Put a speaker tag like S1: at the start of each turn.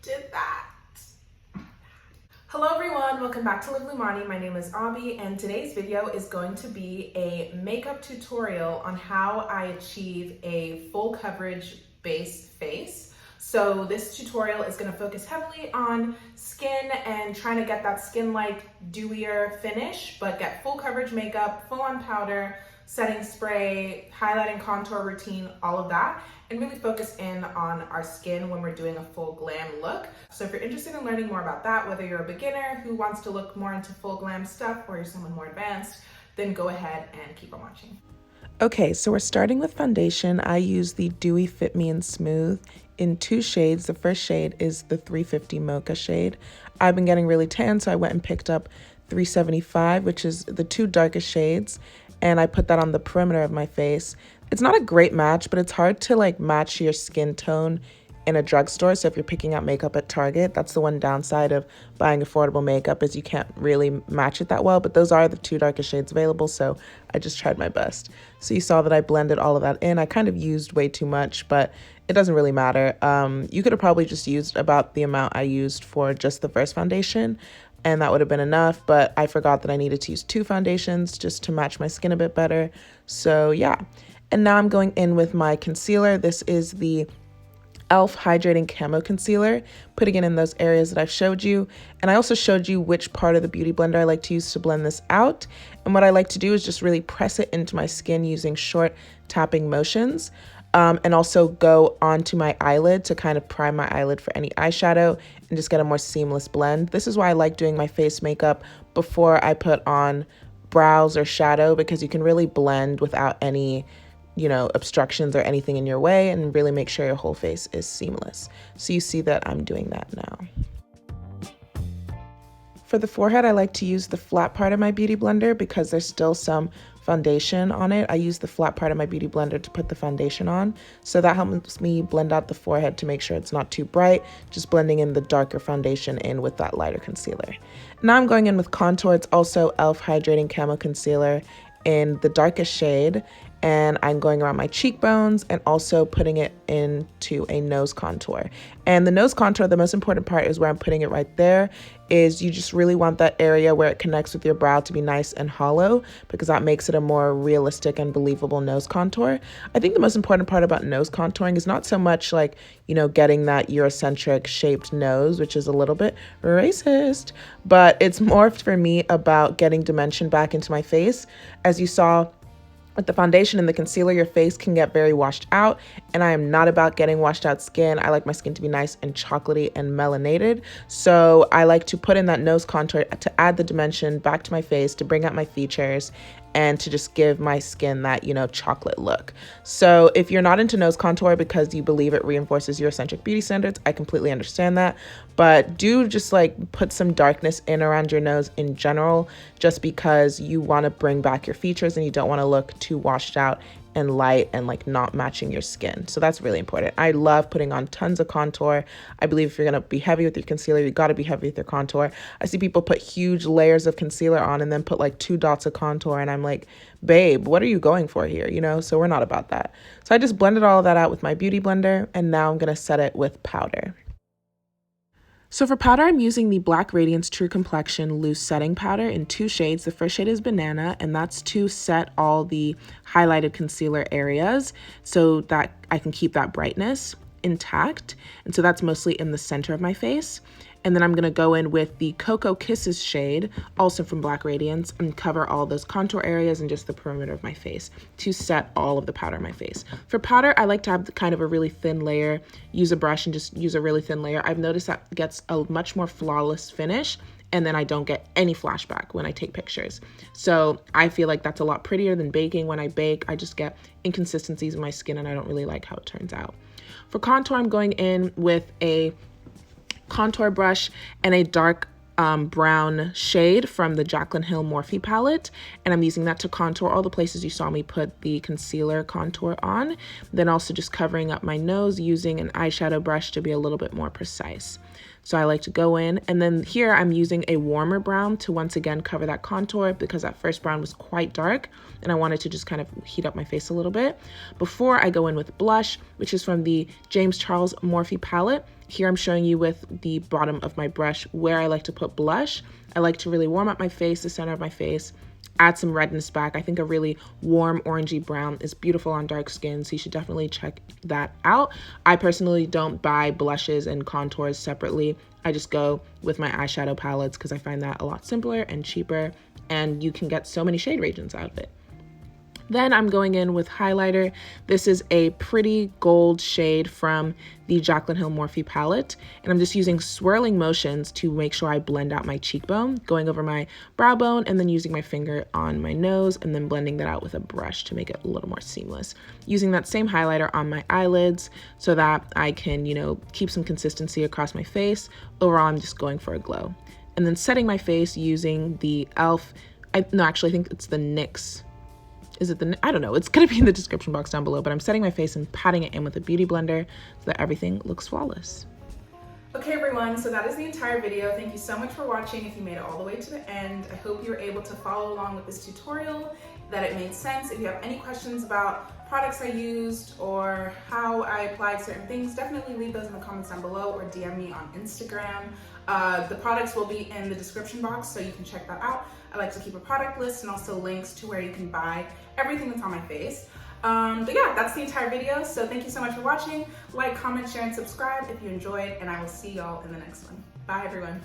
S1: did that. Hello everyone, welcome back to Live Lumani. My name is Abby and today's video is going to be a makeup tutorial on how I achieve a full coverage base face. So this tutorial is going to focus heavily on skin and trying to get that skin-like dewier finish, but get full coverage makeup, full on powder, setting spray, highlighting, contour routine, all of that, and really focus in on our skin when we're doing a full glam look. So if you're interested in learning more about that, whether you're a beginner who wants to look more into full glam stuff or you're someone more advanced, then go ahead and keep on watching.
S2: Okay, so we're starting with foundation. I use the Dewy Fit Me and Smooth in two shades. The first shade is the 350 Mocha shade. I've been getting really tan, so I went and picked up 375, which is the two darkest shades, and I put that on the perimeter of my face. It's not a great match, but it's hard to like match your skin tone in a drugstore. So if you're picking out makeup at Target, that's the one downside of buying affordable makeup, is you can't really match it that well. But those are the two darkest shades available, so I just tried my best. So you saw that I blended all of that in. I kind of used way too much, but it doesn't really matter. You could have probably just used about the amount I used for just the first foundation, and that would have been enough, but I forgot that I needed to use two foundations just to match my skin a bit better. So yeah, and now I'm going in with my concealer. This is the e.l.f. Hydrating Camo Concealer, putting it in those areas that I've showed you. And I also showed you which part of the Beauty Blender I like to use to blend this out. And what I like to do is just really press it into my skin using short tapping motions. And also go onto my eyelid to kind of prime my eyelid for any eyeshadow and just get a more seamless blend. This is why I like doing my face makeup before I put on brows or shadow, because you can really blend without any, obstructions or anything in your way, and really make sure your whole face is seamless. So you see that I'm doing that now. For the forehead, I like to use the flat part of my Beauty Blender because there's still some foundation on it. I use the flat part of my Beauty Blender to put the foundation on. So that helps me blend out the forehead to make sure it's not too bright, just blending in the darker foundation in with that lighter concealer. Now I'm going in with contour. It's also e.l.f. Hydrating Camo Concealer in the darkest shade. And I'm going around my cheekbones and also putting it into a nose contour. And the nose contour, the most important part is where I'm putting it right there, is you just really want that area where it connects with your brow to be nice and hollow, because that makes it a more realistic and believable nose contour. I think the most important part about nose contouring is not so much like, getting that Eurocentric shaped nose, which is a little bit racist, but it's more for me about getting dimension back into my face. As you saw, with the foundation and the concealer, your face can get very washed out, and I am not about getting washed out skin. I like my skin to be nice and chocolatey and melanated. So I like to put in that nose contour to add the dimension back to my face, to bring out my features, and to just give my skin that, chocolate look. So if you're not into nose contour because you believe it reinforces Eurocentric beauty standards, I completely understand that. But do just put some darkness in around your nose in general, just because you want to bring back your features and you don't want to look too washed out and light and not matching your skin. So that's really important. I love putting on tons of contour. I believe if you're gonna be heavy with your concealer, you gotta be heavy with your contour. I see people put huge layers of concealer on and then put 2 dots of contour, and I'm like, babe, what are you going for here? So we're not about that. So I just blended all of that out with my Beauty Blender, and now I'm gonna set it with powder. So for powder, I'm using the Black Radiance True Complexion Loose Setting Powder in 2 shades. The first shade is Banana, and that's to set all the highlighted concealer areas so that I can keep that brightness intact. And so that's mostly in the center of my face. And then I'm going to go in with the Cocoa Kisses shade, also from Black Radiance, and cover all those contour areas and just the perimeter of my face to set all of the powder on my face. For powder, I like to have kind of a really thin layer. Use a brush and just use a really thin layer. I've noticed that gets a much more flawless finish, and then I don't get any flashback when I take pictures. So I feel like that's a lot prettier than baking. When I bake, I just get inconsistencies in my skin, and I don't really like how it turns out. For contour, I'm going in with a contour brush and a dark brown shade from the Jaclyn Hill Morphe palette, and I'm using that to contour all the places you saw me put the concealer contour on. Then also just covering up my nose using an eyeshadow brush to be a little bit more precise. So I like to go in, and then here I'm using a warmer brown to once again cover that contour, because that first brown was quite dark and I wanted to just kind of heat up my face a little bit before I go in with blush, which is from the James Charles Morphe palette. Here I'm showing you with the bottom of my brush where I like to put blush. I like to really warm up my face, the center of my face, add some redness back. I think a really warm orangey brown is beautiful on dark skin, so you should definitely check that out. I personally don't buy blushes and contours separately. I just go with my eyeshadow palettes because I find that a lot simpler and cheaper, and you can get so many shade ranges out of it. Then I'm going in with highlighter. This is a pretty gold shade from the Jaclyn Hill Morphe palette, and I'm just using swirling motions to make sure I blend out my cheekbone, going over my brow bone and then using my finger on my nose and then blending that out with a brush to make it a little more seamless. Using that same highlighter on my eyelids so that I can, keep some consistency across my face. Overall, I'm just going for a glow. And then setting my face using the e.l.f. I think it's the NYX. I don't know, it's gonna be in the description box down below, but I'm setting my face and patting it in with a beauty blender so that everything looks flawless.
S1: Okay everyone, so that is the entire video. Thank you so much for watching. If you made it all the way to the end, I hope you were able to follow along with this tutorial, that it made sense. If you have any questions about products I used or how I applied certain things, definitely leave those in the comments down below or DM me on Instagram. The products will be in the description box, so you can check that out. I like to keep a product list and also links to where you can buy everything that's on my face. But yeah, that's the entire video. So thank you so much for watching. Like, comment, share, and subscribe if you enjoyed, and I will see y'all in the next one. Bye everyone.